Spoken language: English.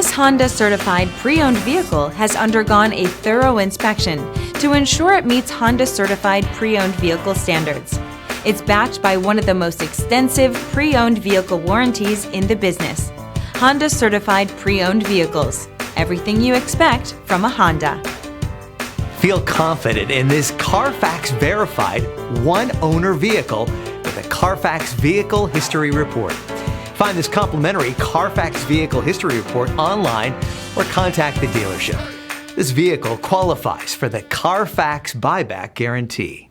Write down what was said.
This Honda certified pre-owned vehicle has undergone a thorough inspection to ensure it meets Honda certified pre-owned vehicle standards. It's backed by one of the most extensive pre-owned vehicle warranties in the business. Honda certified pre-owned vehicles. Everything you expect from a Honda. Feel confident in this CARFAX verified one-owner vehicle with a CARFAX Vehicle History Report. Find this complimentary CARFAX Vehicle History Report online or contact the dealership. This vehicle qualifies for the CARFAX buyback guarantee.